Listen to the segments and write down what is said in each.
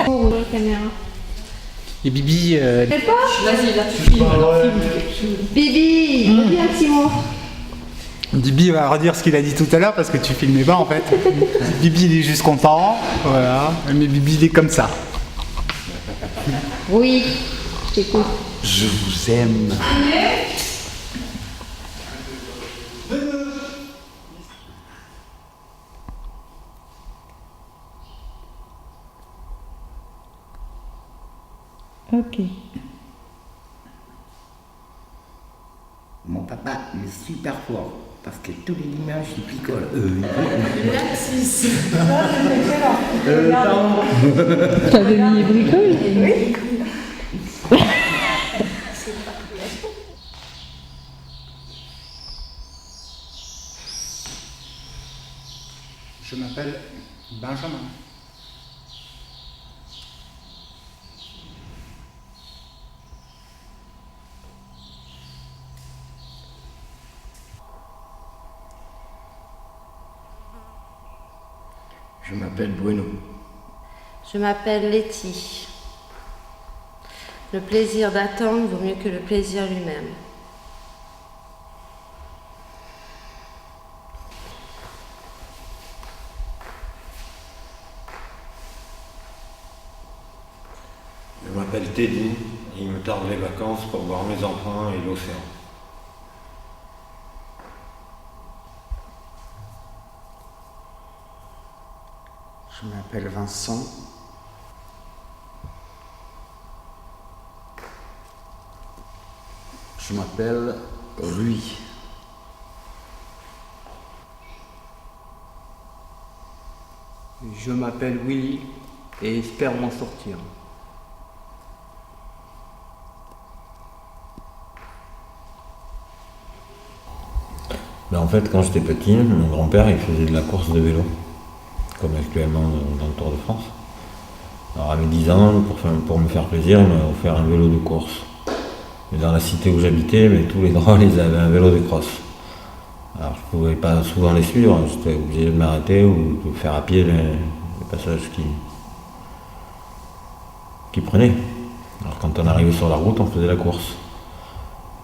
Oh, la caméra. Et Bibi... Vas-y, là tu filmes, alors filme. Bibi, dis un petit mot. Bibi va redire ce qu'il a dit tout à l'heure parce que tu filmais pas en fait. Bibi il est juste content, voilà. Mais Bibi il est comme ça. Oui, je t'écoute. Je vous aime. Ok. Mon papa il est super fort parce que tous les dimanches il picole. T'avais mis bricole? Oui. Je m'appelle Benjamin. Je m'appelle Bruno. Je m'appelle Letty. Le plaisir d'attendre vaut mieux que le plaisir lui-même. Je m'appelle Teddy et il me tarde les vacances pour voir mes enfants et l'océan. Je m'appelle Vincent. Je m'appelle Rui. Je m'appelle Willy et espère m'en sortir. En fait, quand j'étais petit, mon grand-père il faisait de la course de vélo, comme actuellement dans le Tour de France. Alors à mes 10 ans, pour me faire plaisir, il m'a offert un vélo de course. Et dans la cité où j'habitais, mais tous les drôles ils avaient un vélo de cross. Alors je pouvais pas souvent les suivre, j'étais obligé de m'arrêter ou de faire à pied les passages qui prenaient. Alors quand on arrivait sur la route, on faisait la course.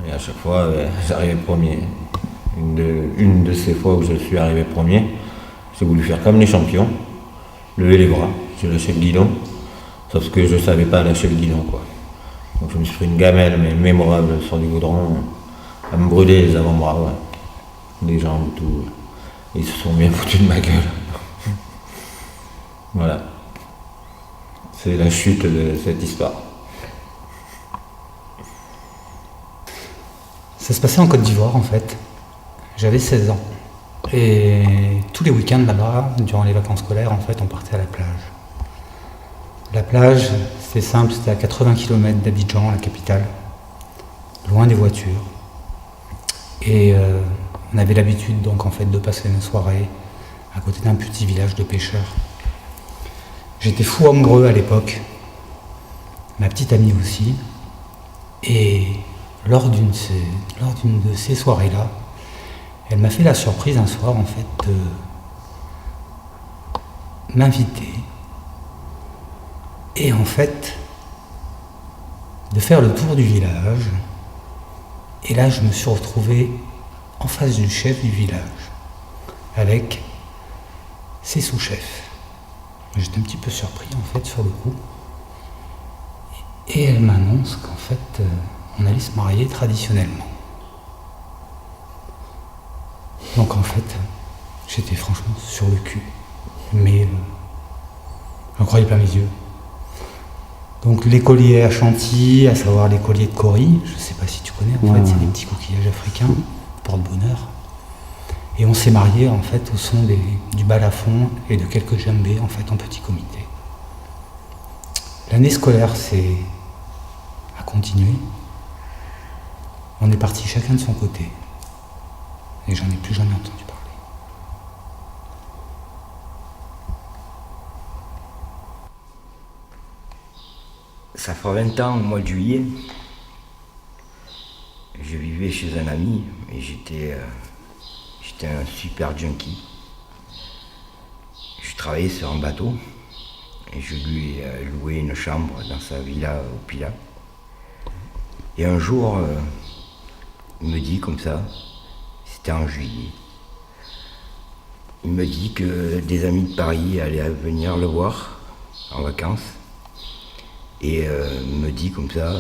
Et à chaque fois, j'arrivais premier. Une de ces fois où je suis arrivé premier, j'ai voulu faire comme les champions, lever les bras, j'ai lâché le guidon, sauf que je ne savais pas lâcher le guidon, quoi. Donc je me suis pris une gamelle mais mémorable sur du goudron, à me brûler les avant-bras, ouais. Les jambes, tout. Ils se sont bien foutus de ma gueule. Voilà. C'est la chute de cette histoire. Ça se passait en Côte d'Ivoire en fait. J'avais 16 ans. Et tous les week-ends là-bas, durant les vacances scolaires, en fait, on partait à la plage. La plage, c'était simple, c'était à 80 km d'Abidjan, la capitale, loin des voitures. Et on avait l'habitude donc en fait de passer une soirée à côté d'un petit village de pêcheurs. J'étais fou amoureux à l'époque, ma petite amie aussi. Et lors d'une de ces soirées-là, elle m'a fait la surprise un soir en fait de m'inviter et en fait de faire le tour du village. Et là je me suis retrouvé en face du chef du village avec ses sous-chefs. J'étais un petit peu surpris en fait sur le coup. Et elle m'annonce qu'en fait on allait se marier traditionnellement. Donc en fait, j'étais franchement sur le cul. Mais j'en croyais plein mes yeux. Donc l'écolier à Chantilly, à savoir l'écolier de Cory, je sais pas si tu connais, en fait c'est des petits coquillages africains, porte-bonheur. Et on s'est mariés en fait au son du balafon et de quelques djembés en fait en petit comité. L'année scolaire a continué. On est partis chacun de son côté. Et j'en ai plus jamais entendu parler. Ça fait 20 ans, au mois de juillet, je vivais chez un ami et j'étais un super junkie. Je travaillais sur un bateau Et je lui ai loué une chambre dans sa villa au Pilat. Et un jour, il me dit comme ça, c'était en juillet, il me dit que des amis de Paris allaient venir le voir en vacances. Et il me dit comme ça,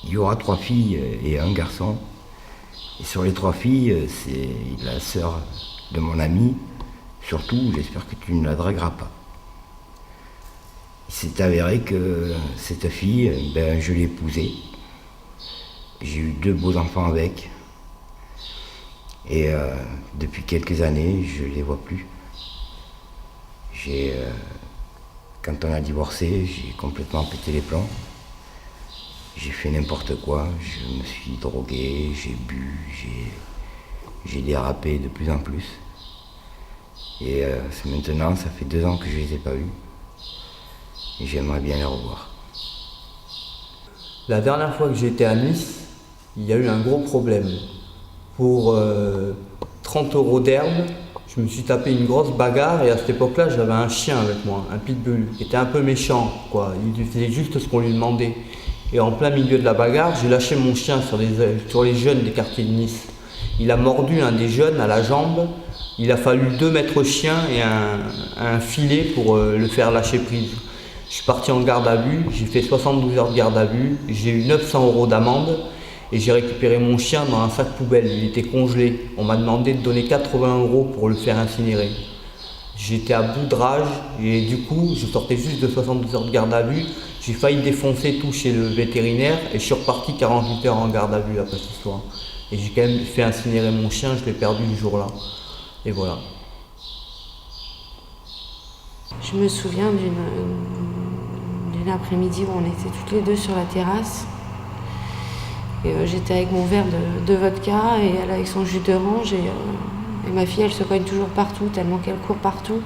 il y aura 3 filles et un garçon. Et sur les 3 filles, c'est la sœur de mon ami. Surtout, j'espère que tu ne la dragueras pas. Il s'est avéré que cette fille, je l'ai épousée. J'ai eu 2 beaux enfants avec. Et depuis quelques années, je ne les vois plus. Quand on a divorcé, j'ai complètement pété les plombs. J'ai fait n'importe quoi, je me suis drogué, j'ai bu, j'ai dérapé de plus en plus. Et maintenant, ça fait 2 ans que je ne les ai pas vus. Et j'aimerais bien les revoir. La dernière fois que j'étais à Nice, il y a eu un gros problème. Pour 30 € d'herbe, je me suis tapé une grosse bagarre et à cette époque-là, j'avais un chien avec moi, un pitbull, qui était un peu méchant, quoi. Il faisait juste ce qu'on lui demandait. Et en plein milieu de la bagarre, j'ai lâché mon chien sur les jeunes des quartiers de Nice. Il a mordu un des jeunes à la jambe. Il a fallu 2 mètres chien et un filet pour le faire lâcher prise. Je suis parti en garde à vue, j'ai fait 72 heures de garde à vue, j'ai eu 900 € d'amende et j'ai récupéré mon chien dans un sac poubelle, il était congelé. On m'a demandé de donner 80 € pour le faire incinérer. J'étais à bout de rage et du coup, je sortais juste de 72 heures de garde à vue. J'ai failli défoncer tout chez le vétérinaire et je suis reparti 48 heures en garde à vue après ce soir. Et j'ai quand même fait incinérer mon chien, je l'ai perdu le jour-là. Et voilà. Je me souviens d'une après-midi où on était toutes les 2 sur la terrasse. Et j'étais avec mon verre de vodka et elle avec son jus d'orange. Et ma fille, elle se cogne toujours partout, tellement qu'elle court partout.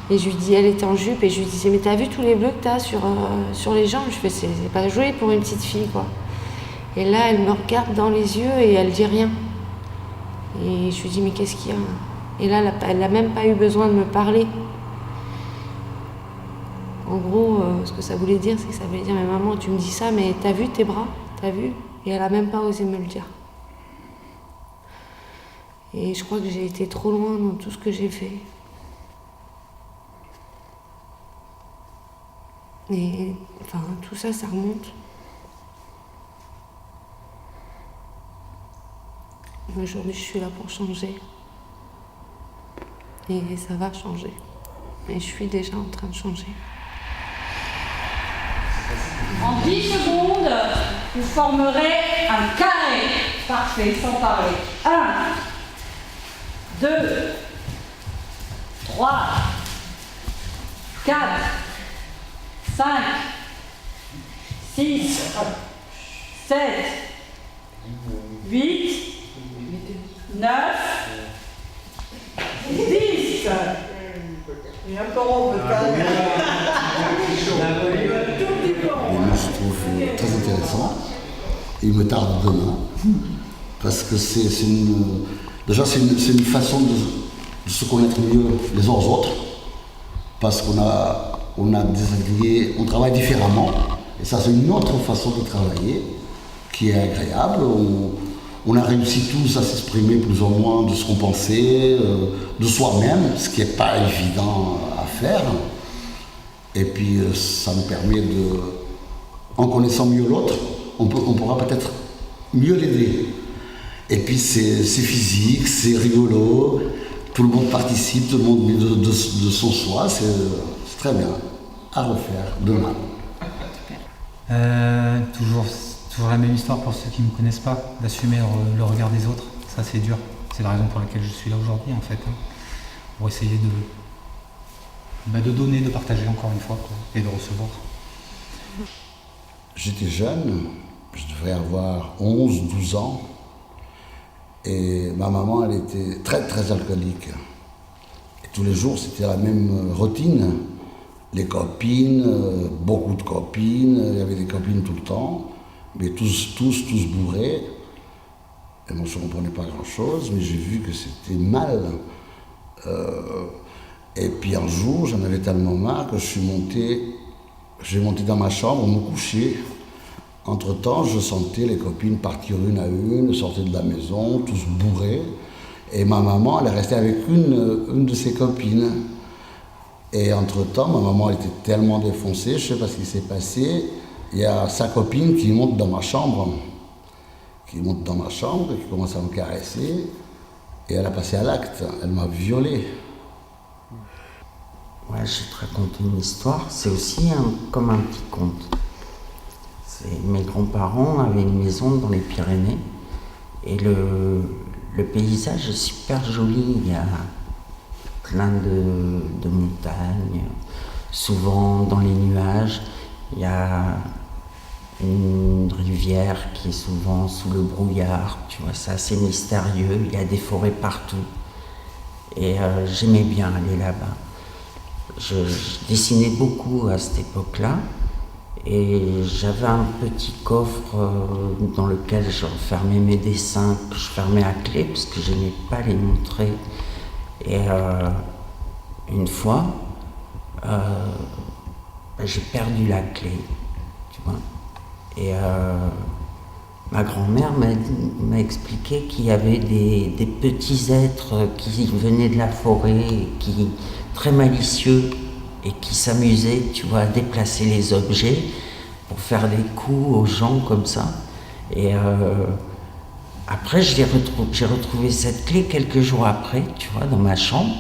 Et je lui dis, elle était en jupe, et je lui disais, mais t'as vu tous les bleus que t'as sur les jambes? Je fais, c'est pas joli pour une petite fille, quoi. Et là, elle me regarde dans les yeux et elle dit rien. Et je lui dis, mais qu'est-ce qu'il y a? Et là, elle n'a même pas eu besoin de me parler. En gros, ce que ça voulait dire, c'est que ça voulait dire, mais maman, tu me dis ça, mais t'as vu tes bras? T'as vu? Et elle n'a même pas osé me le dire. Et je crois que j'ai été trop loin dans tout ce que j'ai fait. Et enfin, tout ça, ça remonte. Aujourd'hui, je suis là pour changer. Et ça va changer. Et je suis déjà en train de changer. En 10 secondes, vous formerez un carré. Parfait, sans parler. 1, 2, 3, 4, 5, 6, 7, 8, 9, 10. Et encore on peut faire. Et moi, je trouve très intéressant. Il me tarde demain, parce que c'est une façon de se connaître mieux les uns aux autres, parce qu'on a des ateliers, on travaille différemment, et ça c'est une autre façon de travailler qui est agréable. On a réussi tous à s'exprimer plus ou moins de ce qu'on pensait, de soi-même, ce qui n'est pas évident à faire. Et puis ça nous permet en connaissant mieux l'autre, on pourra peut-être mieux l'aider. Et puis c'est physique, c'est rigolo, tout le monde participe, tout le monde met de son soi, c'est très bien. À refaire demain. Toujours la même histoire pour ceux qui ne me connaissent pas, d'assumer le regard des autres. Ça c'est dur, c'est la raison pour laquelle je suis là aujourd'hui en fait. Pour essayer de donner, de partager encore une fois quoi, et de recevoir. J'étais jeune, je devrais avoir 11, 12 ans, et ma maman elle était très très alcoolique. Et tous les jours c'était la même routine, les copines, beaucoup de copines, il y avait des copines tout le temps, mais tous bourrés. Et moi je ne comprenais pas grand chose, mais j'ai vu que c'était mal. Et puis un jour, j'en avais tellement marre que j'ai monté dans ma chambre, me coucher. Entre-temps, je sentais les copines partir une à une, sortir de la maison, tous bourrés. Et ma maman, elle est restée avec une de ses copines. Et entre-temps, ma maman était tellement défoncée, je ne sais pas ce qui s'est passé. Il y a sa copine qui monte dans ma chambre, qui commence à me caresser. Et elle a passé à l'acte, elle m'a violé. Ouais, je vais te raconter une histoire. C'est aussi comme un petit conte. Mes grands-parents avaient une maison dans les Pyrénées. Et le paysage est super joli. Il y a plein de montagnes. Souvent dans les nuages, il y a une rivière qui est souvent sous le brouillard. Tu vois, c'est assez mystérieux. Il y a des forêts partout. Et j'aimais bien aller là-bas. Je dessinais beaucoup à cette époque-là. Et j'avais un petit coffre dans lequel je renfermais mes dessins, que je fermais à clé parce que je n'aimais pas les montrer. Et une fois, j'ai perdu la clé, tu vois. Et ma grand-mère m'a expliqué qu'il y avait des petits êtres qui venaient de la forêt, très malicieux, et qui s'amusaient, tu vois, à déplacer les objets pour faire des coups aux gens comme ça. Et après, j'ai retrouvé cette clé quelques jours après, tu vois, dans ma chambre.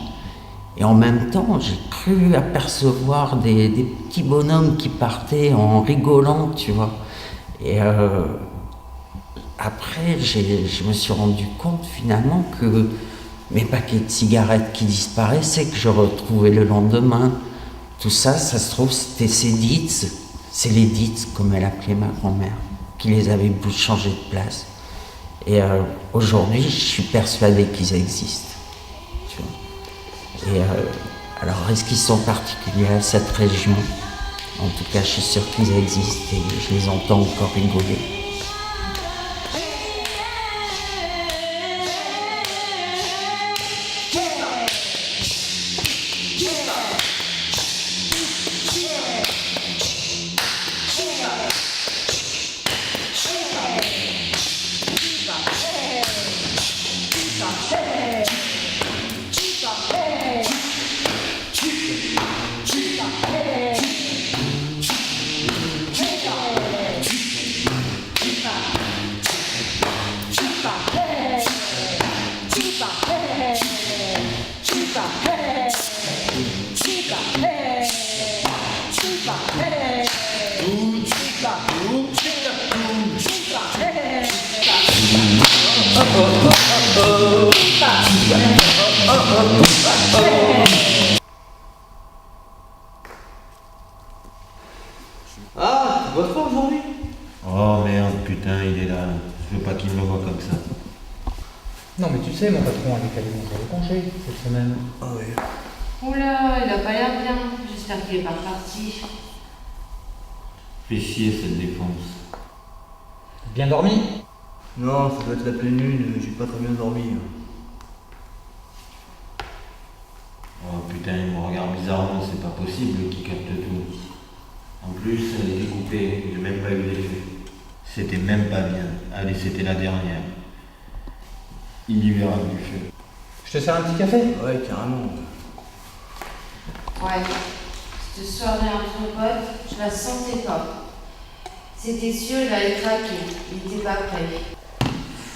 Et en même temps, j'ai cru apercevoir des petits bonhommes qui partaient en rigolant, tu vois. Et après, je me suis rendu compte finalement que mes paquets de cigarettes qui disparaissaient, que je retrouvais le lendemain, tout ça, ça se trouve, c'était ces Dietz, c'est les Dietz, comme elle appelait ma grand-mère, qui les avait changés de place. Et aujourd'hui, je suis persuadé qu'ils existent. Tu vois. Et alors, est-ce qu'ils sont particuliers à cette région? En tout cas, je suis sûr qu'ils existent et je les entends encore rigoler. Ah, tu bosses pas aujourd'hui? Oh merde, putain, il est là. Je veux pas qu'il me voie comme ça. Non mais tu sais, mon patron a décalé mon jour de congé cette semaine. Ah oui. Oula, il a pas l'air bien. J'espère qu'il est pas reparti. Fais chier cette défense. Bien dormi? Non, ça doit être la pleine lune, j'ai pas très bien dormi. Oh putain, il me regarde bizarrement, c'est pas possible qu'il capte tout. En plus, elle est découpée, j'ai même pas eu d'effet. C'était même pas bien. Allez, c'était la dernière. Il y verra du feu. Je te sers un petit café? Ouais, carrément. Ouais, cette soirée entre potes, je la sentais pas. C'était sûr, il allait craquer. Il était pas prêt.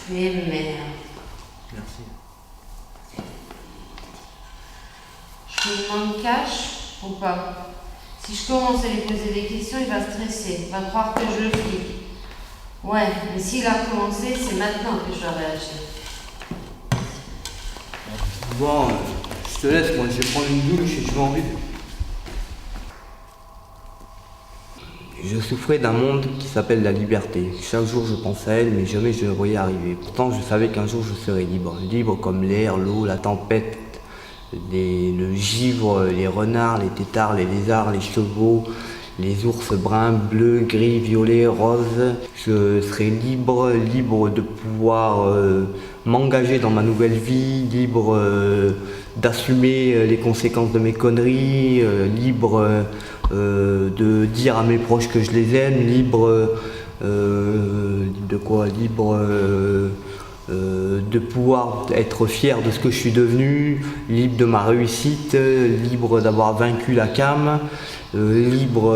Mais merde. Merci. Je lui demande cash ou pas? Si je commence à lui poser des questions, il va stresser. Il va croire que je le flic. Ouais, mais s'il a commencé, c'est maintenant que je dois réagir. Bon, je te laisse, moi je vais prendre une douche et je vais en vue. Je souffrais d'un monde qui s'appelle la liberté. Chaque jour je pensais à elle, mais jamais je ne la voyais arriver. Pourtant je savais qu'un jour je serais libre. Libre comme l'air, l'eau, la tempête, le givre, les renards, les têtards, les lézards, les chevaux, les ours bruns, bleus, gris, violets, roses. Je serai libre, libre de pouvoir m'engager dans ma nouvelle vie, libre d'assumer les conséquences de mes conneries, libre de dire à mes proches que je les aime, libre de quoi, libre de pouvoir être fier de ce que je suis devenu, libre de ma réussite, libre d'avoir vaincu la cam, libre,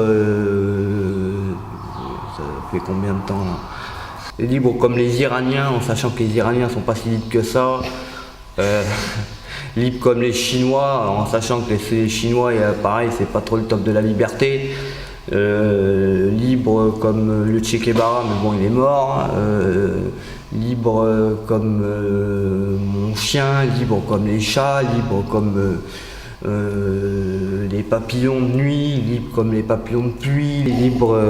ça fait combien de temps là, libre comme les Iraniens, en sachant que les Iraniens sont pas si libres que ça, libre comme les Chinois, en sachant que les Chinois, pareil, c'est pas trop le top de la liberté. Libre comme le Che Guevara, mais bon, il est mort. Libre comme mon chien, libre comme les chats, libre comme les papillons de nuit, libre comme les papillons de pluie, libre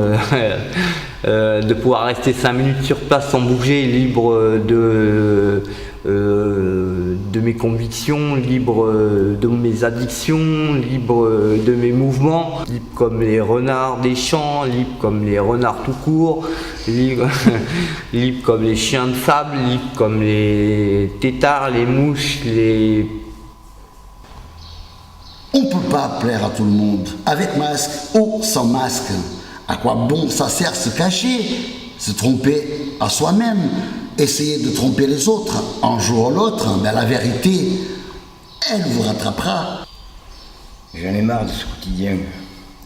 de pouvoir rester 5 minutes sur place sans bouger, libre de mes convictions, libre de mes addictions, libre de mes mouvements, libre comme les renards des champs, libre comme les renards tout court, libre, libre comme les chiens de sable, libre comme les têtards, les mouches, les... On ne peut pas plaire à tout le monde, avec masque ou sans masque. À quoi bon ça sert se cacher, se tromper à soi-même, essayer de tromper les autres, un jour ou l'autre, mais la vérité, elle vous rattrapera. J'en ai marre de ce quotidien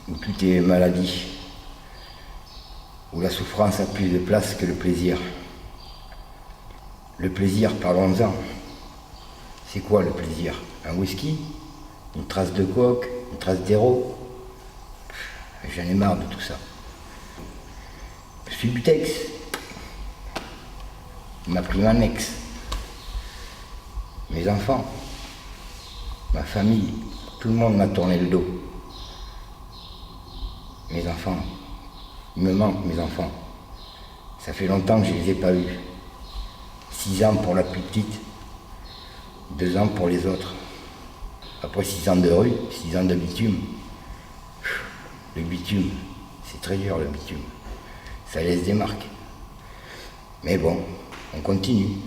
où tout est maladie, où la souffrance a plus de place que le plaisir. Le plaisir, parlons-en. C'est quoi le plaisir? Un whisky? Une trace de coke? Une trace d'héros? J'en ai marre de tout ça. Je suis butex. Il m'a pris mon ex. Mes enfants. Ma famille. Tout le monde m'a tourné le dos. Mes enfants. Il me manque mes enfants. Ça fait longtemps que je ne les ai pas eus. 6 ans pour la plus petite. 2 ans pour les autres. Après 6 ans de rue, 6 ans de bitume. Le bitume, c'est très dur le bitume. Ça laisse des marques. Mais bon, on continue.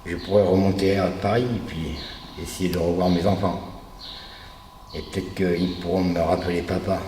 Je pourrais remonter à Paris et puis essayer de revoir mes enfants. Et peut-être qu'ils pourront me rappeler papa.